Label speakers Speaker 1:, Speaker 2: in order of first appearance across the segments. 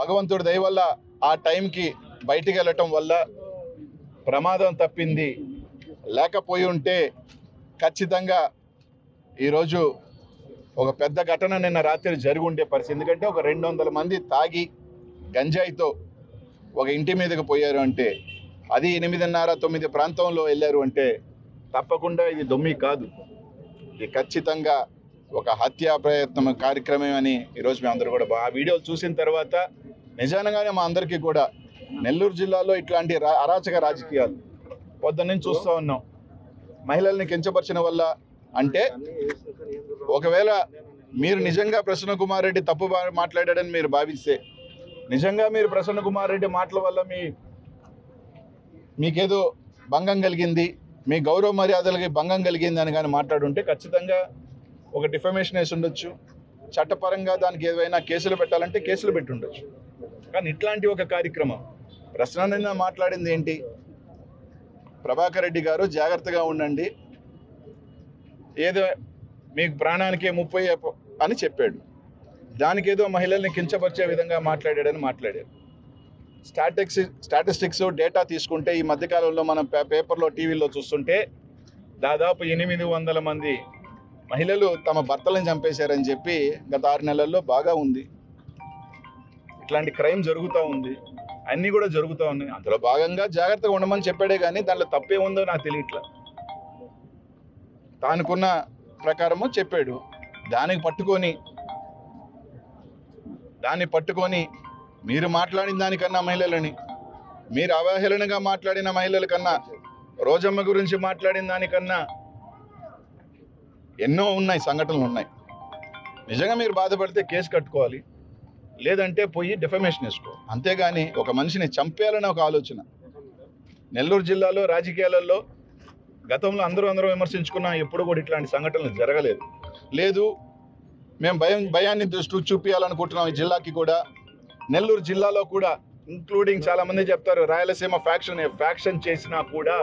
Speaker 1: భగవంతుడి దయ వల్ల ఆ టైంకి బయటికి వెళ్ళటం వల్ల ప్రమాదం తప్పింది. లేకపోయి ఉంటే ఖచ్చితంగా ఈరోజు ఒక పెద్ద ఘటన నిన్న రాత్రి జరిగి ఉండే పరిస్థితి. ఎందుకంటే ఒక 200 మంది తాగి గంజాయితో ఒక ఇంటి మీదకి పోయారు అంటే, అది 8:30-9 ప్రాంతంలో వెళ్ళారు అంటే తప్పకుండా ఇది దొమ్మి కాదు, ఇది ఖచ్చితంగా ఒక హత్యా ప్రయత్నం కార్యక్రమం అని ఈరోజు మేమందరూ కూడా ఆ వీడియోలు చూసిన తర్వాత నిజంగానే మా అందరికీ కూడా నెల్లూరు జిల్లాలో ఇట్లాంటి అరాచక రాజకీయాలు పొద్దున్నుంచి చూస్తూ ఉన్నాం. మహిళల్ని కించపరిచిన వల్ల అంటే ఒకవేళ మీరు నిజంగా ప్రసన్న కుమార్ రెడ్డి తప్పు మాట్లాడాడని మీరు భావిస్తే, నిజంగా మీరు ప్రసన్న కుమార్ రెడ్డి మాటల వల్ల మీకేదో భంగం కలిగింది, మీ గౌరవ మర్యాదలకి భంగం కలిగింది అని కానీ మాట్లాడుంటే ఖచ్చితంగా ఒక డిఫమేషన్ వేసి ఉండొచ్చు. చట్టపరంగా దానికి ఏదైనా కేసులు పెట్టాలంటే కేసులు పెట్టి ఉండొచ్చు. కానీ ఇట్లాంటి ఒక కార్యక్రమం ప్రసన్న మాట్లాడింది ఏంటి? ప్రభాకర్ రెడ్డి గారు జాగ్రత్తగా ఉండండి, ఏదో మీకు ప్రాణానికే ముప్పై అని చెప్పాడు. దానికి ఏదో మహిళల్ని కించపరిచే విధంగా మాట్లాడాడని మాట్లాడారు. స్టాటిస్టిక్స్ డేటా తీసుకుంటే ఈ మధ్యకాలంలో మనం పేపర్లో టీవీలో చూస్తుంటే దాదాపు 800 మంది మహిళలు తమ భర్తలను చంపేశారని చెప్పి గత 6 నెలల్లో బాగా ఉంది. ఇట్లాంటి క్రైమ్ జరుగుతూ ఉంది, అన్నీ కూడా జరుగుతూ ఉన్నాయి. అందులో భాగంగా జాగ్రత్తగా ఉండమని చెప్పాడే కానీ దాంట్లో తప్పే ఉందో నాకు తెలియట్లా. తానుకున్న ప్రకారము చెప్పాడు. దాన్ని పట్టుకొని మీరు మాట్లాడిన దానికన్నా మహిళలని, మీరు అవహేళనగా మాట్లాడిన మహిళల కన్నా, రోజమ్మ గురించి మాట్లాడిన దానికన్నా ఎన్నో ఉన్నాయి, సంఘటనలు ఉన్నాయి. నిజంగా మీరు బాధపడితే కేసు కట్టుకోవాలి, లేదంటే పోయి డిఫమేషన్ వేసుకో. అంతేగాని ఒక మనిషిని చంపేయాలని ఒక ఆలోచన నెల్లూరు జిల్లాలో రాజకీయాలలో గతంలో అందరూ విమర్శించుకున్నా ఎప్పుడు కూడా ఇట్లాంటి సంఘటనలు జరగలేదు. లేదు మేము భయాన్ని దృష్టి చూపించాలనుకుంటున్నాం ఈ జిల్లాకి కూడా. నెల్లూరు జిల్లాలో కూడా ఇంక్లూడింగ్ చాలామంది చెప్తారు రాయలసీమ ఫ్యాక్షన్ చేసినా కూడా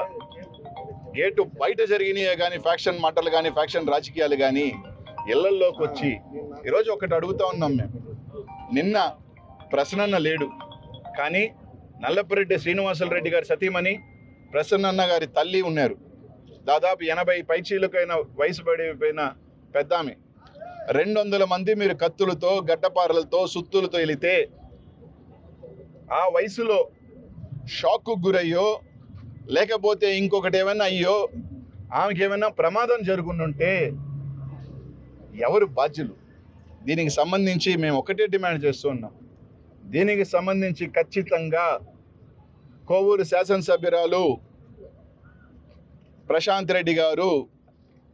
Speaker 1: గేటు బయట జరిగినాయే కానీ ఫ్యాక్షన్ మాటలు కానీ ఫ్యాక్షన్ రాజకీయాలు కానీ ఇళ్లల్లోకి వచ్చి ఈరోజు ఒకటి అడుగుతూ ఉన్నాం మేము. నిన్న ప్రసన్న లేడు కానీ నల్లపురెడ్డి శ్రీనివాసులరెడ్డి గారి సతీమణి ప్రసన్న గారి తల్లి ఉన్నారు. దాదాపు 80 పైచీలకైన వయసు పడిపోయిన పెద్ద ఆమె. 200 మంది మీరు కత్తులతో గడ్డపారలతో సుత్తులతో వెళితే ఆ వయసులో షాక్కు గురయ్యో లేకపోతే ఇంకొకటి ఏమైనా అయ్యో ఆమెకి ఏమైనా ప్రమాదం జరుగుతుంటే ఎవరు బాధ్యులు? దీనికి సంబంధించి మేము ఒకటే డిమాండ్ చేస్తున్నాం. దీనికి సంబంధించి ఖచ్చితంగా కోవూరు శాసనసభ్యురాలు ప్రశాంత్ రెడ్డి గారు,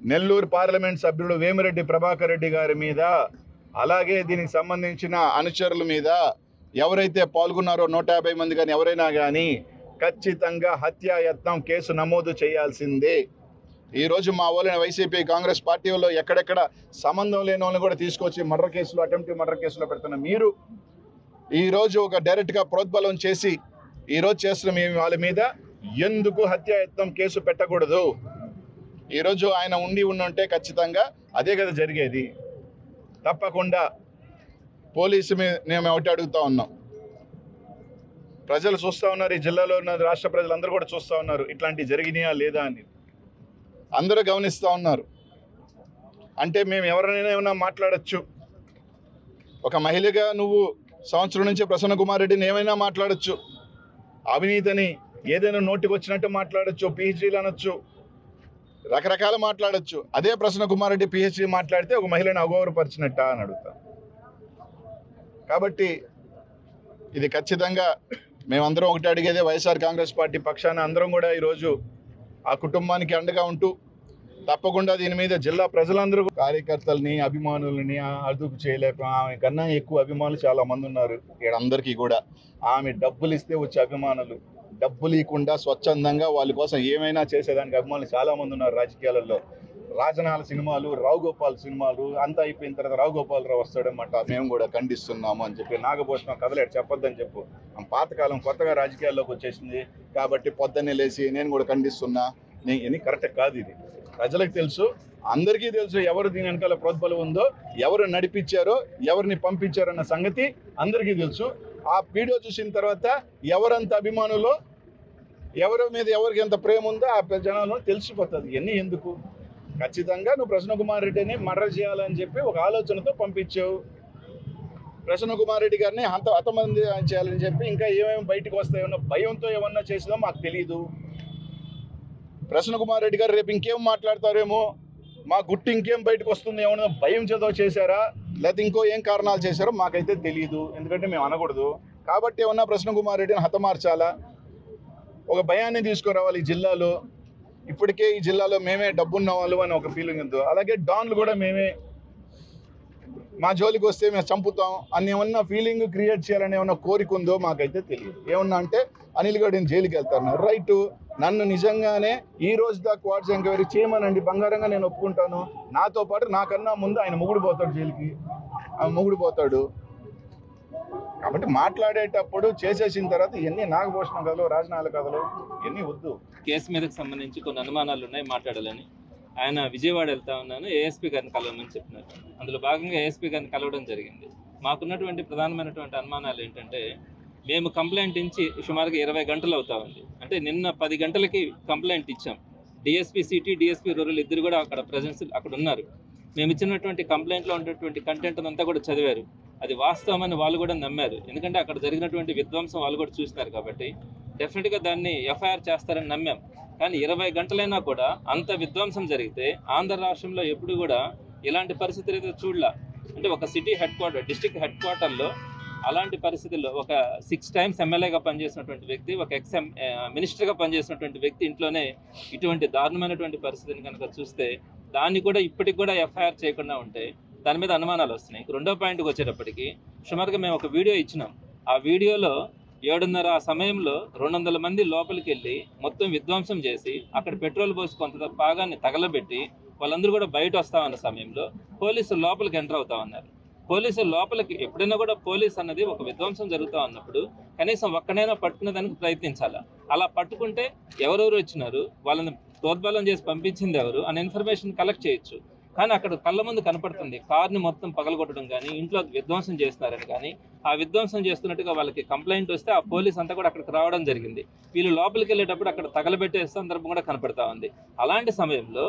Speaker 1: నెల్లూరు పార్లమెంట్ సభ్యుడు వేమిరెడ్డి ప్రభాకర్ రెడ్డి గారి మీద, అలాగే దీనికి సంబంధించిన అనుచరుల మీద ఎవరైతే పాల్గొన్నారో 150 మంది కానీ ఎవరైనా కానీ ఖచ్చితంగా హత్యాయత్నం కేసు నమోదు చేయాల్సిందే. ఈరోజు మా వాళ్ళని వైసీపీ కాంగ్రెస్ పార్టీ వాళ్ళు ఎక్కడెక్కడ సంబంధం లేని వాళ్ళని కూడా తీసుకొచ్చి మర్డర్ కేసులో అటెంప్ట్ మర్డర్ కేసులో పెడుతున్న మీరు ఈరోజు ఒక డైరెక్ట్గా ప్రోద్బలం చేసి ఈరోజు చేస్తున్న మేము వాళ్ళ మీద ఎందుకు హత్యాయత్నం కేసు పెట్టకూడదు? ఈరోజు ఆయన ఉంటే ఖచ్చితంగా అదే కదా జరిగేది. తప్పకుండా పోలీసు మేము ఒకటి అడుగుతూ ఉన్నాం. ప్రజలు చూస్తూ ఉన్నారు, ఈ జిల్లాలో ఉన్న రాష్ట్ర ప్రజలందరూ కూడా చూస్తూ ఉన్నారు ఇట్లాంటివి జరిగినాయా లేదా అని అందరూ గమనిస్తూ ఉన్నారు. అంటే మేము ఎవరైనా ఏమైనా మాట్లాడచ్చు. ఒక మహిళగా నువ్వు సంవత్సరం నుంచి ప్రసన్న కుమార్ రెడ్డిని ఏమైనా మాట్లాడచ్చు, అవినీతిని ఏదైనా నోటికి వచ్చినట్టు మాట్లాడచ్చు, పిహెచ్డీలు అనొచ్చు, రకరకాలు మాట్లాడచ్చు. అదే ప్రసన్న కుమార్ రెడ్డి పిహెచ్డీ మాట్లాడితే ఒక మహిళను అగౌరవపరిచినట్ట అని అడుగుతా. కాబట్టి ఇది ఖచ్చితంగా మేమందరం ఒకటి అడిగేదే, వైఎస్ఆర్ కాంగ్రెస్ పార్టీ పక్షాన అందరం కూడా ఈరోజు ఆ కుటుంబానికి అండగా ఉంటూ తప్పకుండా దీని మీద జిల్లా ప్రజలందరూ కార్యకర్తలని అభిమానులని అదుపు చేయలేక ఆమె కన్నా ఎక్కువ అభిమానులు చాలా మంది ఉన్నారు అందరికీ కూడా. ఆమె డబ్బులు ఇస్తే వచ్చే అభిమానులు, డబ్బులు ఇవ్వకుండా స్వచ్ఛందంగా వాళ్ళ కోసం ఏమైనా చేసేదానికి అభిమానులు చాలా మంది ఉన్నారు రాజకీయాలలో. రాజనాల సినిమాలు, రావు గోపాల్ సినిమాలు అంతా అయిపోయిన తర్వాత రావు గోపాలరావు వస్తాడన్నమాట, మేము కూడా ఖండిస్తున్నాము అని చెప్పి నాగభూషణం కథలేడు చెప్పొద్దని చెప్పు. పాతకాలం కొత్తగా రాజకీయాల్లోకి వచ్చేసింది కాబట్టి పొద్దున్నే లేచి నేను కూడా ఖండిస్తున్నా, ఇది కరెక్ట్ కాదు. ఇది ప్రజలకు తెలుసు, అందరికీ తెలుసు ఎవరు దీని వెనకాల ప్రోద్బలం ఉందో, ఎవరు నడిపించారో, ఎవరిని పంపించారన్న సంగతి అందరికీ తెలుసు. ఆ వీడియో చూసిన తర్వాత ఎవరంత అభిమానులో ఎవరి మీద ఎవరికి ఎంత ప్రేమ ఉందో ఆ జనాల్లో తెలిసిపోతుంది. ఇవన్నీ ఎందుకు? ఖచ్చితంగా నువ్వు ప్రసన్న కుమార్ రెడ్డిని మర్డర్ చేయాలని చెప్పి ఒక ఆలోచనతో పంపించావు. ప్రసన్న కుమార్ రెడ్డి గారిని హతమంది చేయాలని చెప్పి ఇంకా ఏమేమి బయటకు వస్తాయో భయంతో ఏమన్నా చేసిందో మాకు తెలియదు. ప్రసన్న కుమార్ రెడ్డి గారు రేపు ఇంకేం మాట్లాడతారేమో, మా గుట్టు ఇంకేం బయటకు వస్తుంది ఏమన్నా భయం చేతో చేశారా, లేకపోతే ఇంకో ఏం కారణాలు చేశారో మాకైతే తెలియదు. ఎందుకంటే మేము అనకూడదు కాబట్టి ఏమన్నా ప్రసన్న కుమార్ రెడ్డిని హతమార్చాలా, ఒక భయాన్ని తీసుకురావాలి ఈ జిల్లాలో. ఇప్పటికే ఈ జిల్లాలో మేమే డబ్బున్న వాళ్ళు అని ఒక ఫీలింగ్ ఉందో, అలాగే డాన్లు కూడా మేమే, మా జోలికి వస్తే మేము చంపుతాం అని ఏమన్నా ఫీలింగ్ క్రియేట్ చేయాలని ఏమన్నా కోరిక ఉందో మాకైతే తెలియదు. ఏమన్నా అంటే అనిల్ గౌడ్ని జైలుకి వెళ్తారు రైటు. నన్ను నిజంగానే ఈ రోజు దాకా క్వార్ట్స్ ఎంక్వైరీ చేయమనండి, బంగారంగా నేను ఒప్పుకుంటాను. నాతో పాటు నాకన్నా ముందు ఆయన మొగుడు పోతాడు జైలుకి, మొగుడు పోతాడు. కాబట్టి మాట్లాడేటప్పుడు చేసేసిన తర్వాత ఇవన్నీ నాగభూషణ కథలు, రాజనాల కథలు ఇవన్నీ వద్దు.
Speaker 2: కేసు మీదకి సంబంధించి కొన్ని అనుమానాలు ఉన్నాయి, మాట్లాడాలని. ఆయన విజయవాడ వెళ్తా ఉన్నాను, ఏఎస్పీ గారిని కలవమని చెప్పినారు. అందులో భాగంగా ఏఎస్పీ గారిని కలవడం జరిగింది. మాకున్నటువంటి ప్రధానమైనటువంటి అనుమానాలు ఏంటంటే, మేము కంప్లైంట్ ఇచ్చి సుమారుగా 20 గంటలు అవుతా ఉంది. అంటే నిన్న 10 గంటలకి కంప్లైంట్ ఇచ్చాం. డిఎస్పీ సిటీ, డిఎస్పీ రూరల్ ఇద్దరు కూడా అక్కడ ప్రజెన్స్ అక్కడ ఉన్నారు. మేము ఇచ్చినటువంటి కంప్లైంట్లో ఉన్నటువంటి కంటెంట్ అంతా కూడా చదివారు. అది వాస్తవమని వాళ్ళు కూడా నమ్మారు. ఎందుకంటే అక్కడ జరిగినటువంటి విధ్వంసం వాళ్ళు కూడా చూసినారు కాబట్టి డెఫినెట్గా దాన్ని ఎఫ్ఐఆర్ చేస్తారని నమ్మాం. కానీ 20 గంటలైనా కూడా అంత విధ్వంసం జరిగితే ఆంధ్ర రాష్ట్రంలో ఎప్పుడు కూడా ఇలాంటి పరిస్థితులు అయితే చూడలే. అంటే ఒక city head quarter, district head క్వార్టర్లో అలాంటి పరిస్థితుల్లో ఒక 6 times ఎమ్మెల్యేగా పనిచేసినటువంటి వ్యక్తి, ఒక మినిస్టర్గా పనిచేసినటువంటి వ్యక్తి ఇంట్లోనే ఇటువంటి దారుణమైనటువంటి పరిస్థితిని కనుక చూస్తే దాన్ని కూడా ఇప్పటికి కూడా ఎఫ్ఐఆర్ చేయకుండా ఉంటే దాని మీద అనుమానాలు వస్తున్నాయి. రెండో పాయింట్కి వచ్చేటప్పటికి సుమారుగా మేము ఒక వీడియో ఇచ్చినాం. ఆ వీడియోలో 7:30 ఆ సమయంలో 200 మంది లోపలికి వెళ్ళి మొత్తం విధ్వంసం చేసి అక్కడ పెట్రోల్ పోసి కొంత భాగాన్ని తగలబెట్టి వాళ్ళందరూ కూడా బయట వస్తామన్న సమయంలో పోలీసులు లోపలికి ఎంటర్ అవుతా ఉన్నారు. పోలీసులు లోపలికి ఎప్పుడైనా కూడా పోలీస్ అన్నది ఒక విధ్వంసం జరుగుతూ ఉన్నప్పుడు కనీసం ఒక్కనైనా పట్టుకునే దానికి ప్రయత్నించాలా. అలా పట్టుకుంటే ఎవరెవరు వచ్చినారు, వాళ్ళని ప్రోద్బలం చేసి పంపించింది ఎవరు అనే ఇన్ఫర్మేషన్ కలెక్ట్ చేయొచ్చు. కానీ అక్కడ కళ్ళ ముందు కనపడుతుంది కార్ని మొత్తం పగలగొట్టడం కానీ, ఇంట్లో విధ్వంసం చేస్తున్నారని కానీ, ఆ విధ్వంసం చేస్తున్నట్టుగా వాళ్ళకి కంప్లైంట్ వస్తే ఆ పోలీస్ అంతా కూడా అక్కడికి రావడం జరిగింది. వీళ్ళు లోపలికి వెళ్ళేటప్పుడు అక్కడ తగలబెట్టే సందర్భం కూడా కనపడతా ఉంది. అలాంటి సమయంలో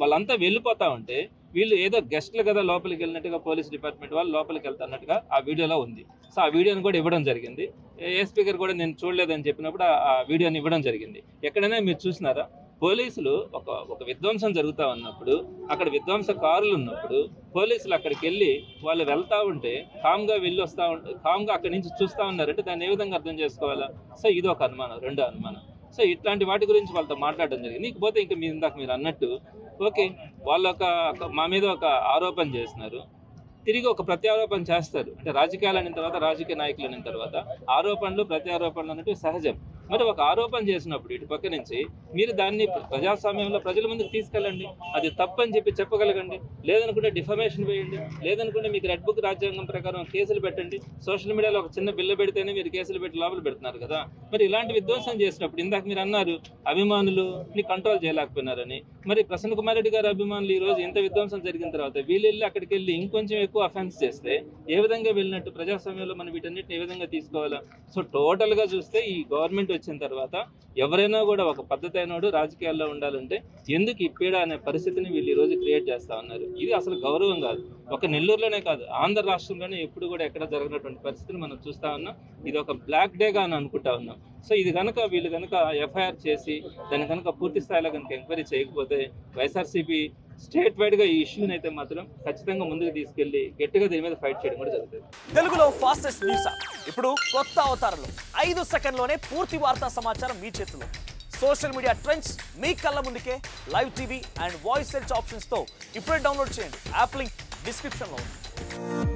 Speaker 2: వాళ్ళంతా వెళ్ళిపోతా ఉంటే వీళ్ళు ఏదో గెస్ట్లు కదా లోపలికి వెళ్ళినట్టుగా పోలీస్ డిపార్ట్మెంట్ వాళ్ళు లోపలికి వెళ్తున్నట్టుగా ఆ వీడియోలో ఉంది. సో ఆ వీడియోని కూడా ఇవ్వడం జరిగింది. ఏఎస్పీ గారు కూడా నేను చూడలేదని చెప్పినప్పుడు ఆ వీడియోని ఇవ్వడం జరిగింది. ఎక్కడైనా మీరు చూసినారా? పోలీసులు ఒక విధ్వంసం జరుగుతూ ఉన్నప్పుడు, అక్కడ విధ్వంస కారులు ఉన్నప్పుడు పోలీసులు అక్కడికి వెళ్ళి వాళ్ళు వెళ్తూ ఉంటే కామ్గా వెళ్ళి వస్తూ ఉంటే కామ్గా అక్కడి నుంచి చూస్తూ ఉన్నారంటే దాన్ని ఏ విధంగా అర్థం చేసుకోవాలా? సో ఇది ఒక అనుమానం. రెండో అనుమానం. సో ఇట్లాంటి వాటి గురించి వాళ్ళతో మాట్లాడడం జరిగింది. ఇకపోతే ఇంకా మీరు అన్నట్టు ఓకే, వాళ్ళు మా మీద ఒక ఆరోపణ చేస్తున్నారు, తిరిగి ఒక ప్రత్యారోపణ చేస్తారు. అంటే రాజకీయాలు అయిన తర్వాత, రాజకీయ నాయకులు అయిన తర్వాత ఆరోపణలు ప్రత్యారోపణలు అనేవి సహజం. మరి ఒక ఆరోపణ చేసినప్పుడు ఇటు పక్క నుంచి మీరు దాన్ని ప్రజాస్వామ్యంలో ప్రజల ముందుకు తీసుకెళ్ళండి. అది తప్పని చెప్పగలగండి. లేదనుకుంటే డిఫమేషన్ వేయండి. లేదనుకుంటే మీకు రెడ్ బుక్ రాజ్యాంగం ప్రకారం కేసులు పెట్టండి. సోషల్ మీడియాలో ఒక చిన్న బిల్లు పెడితేనే మీరు కేసులు పెట్టి లోపల పెడుతున్నారు కదా. మరి ఇలాంటి విధ్వంసం చేసినప్పుడు ఇందాక మీరు అన్నారు అభిమానులని కంట్రోల్ చేయలేకపోయినారని. మరి ప్రసన్న కుమార్ రెడ్డి గారి అభిమానులు ఈ రోజు ఎంత విధ్వంసం జరిగిన తర్వాత వీళ్ళు వెళ్ళి అక్కడికి వెళ్ళి ఇంకొంచెం ఎక్కువ అఫెన్స్ చేస్తే ఏ విధంగా వెళ్ళినట్టు? ప్రజాస్వామ్యంలో మనం వీటన్నిటిని ఏ విధంగా తీసుకోవాలా? సో టోటల్గా చూస్తే ఈ గవర్నమెంట్ వచ్చిన తర్వాత ఎవరైనా కూడా ఒక పద్ధతి అయినోడు రాజకీయాల్లో ఉండాలంటే ఎందుకు ఇప్పేడా అనే పరిస్థితిని వీళ్ళు ఈరోజు క్రియేట్ చేస్తూ ఉన్నారు. ఇది అసలు గౌరవం కాదు. ఒక నెల్లూరులోనే కాదు, ఆంధ్ర రాష్ట్రంలోనే ఎప్పుడు కూడా ఎక్కడ జరగనటువంటి పరిస్థితిని మనం చూస్తూ ఉన్నాం. ఇది ఒక బ్లాక్ డేగా అని అనుకుంటా ఉన్నాం. సో ఇది కనుక వీళ్ళు కనుక ఎఫ్ఐఆర్ చేసి దాన్ని కనుక పూర్తి స్థాయిలో కనుక ఎంక్వైరీ చేయకపోతే వైఎస్ఆర్సీపీ స్టేట్ వైడ్గా ఈ ఇష్యూని అయితే మాత్రం ఖచ్చితంగా ముందుకు తీసుకెళ్లి గట్టిగా దీని మీద ఫైట్ చేయడం కూడా జరుగుతుంది.
Speaker 3: తెలుగులో ఫాస్టెస్ట్ న్యూస్ ఇప్పుడు కొత్త అవతారంలో 5 సెకండ్లోనే పూర్తి వార్తా సమాచారం మీ చేతిలో. సోషల్ మీడియా ట్రెండ్స్ మీ కళ్ళ ముందుకే live TV and voice search ఆప్షన్స్తో ఇప్పుడే డౌన్లోడ్ చేయండి. యాప్ లింక్ డిస్క్రిప్షన్లో ఉంది.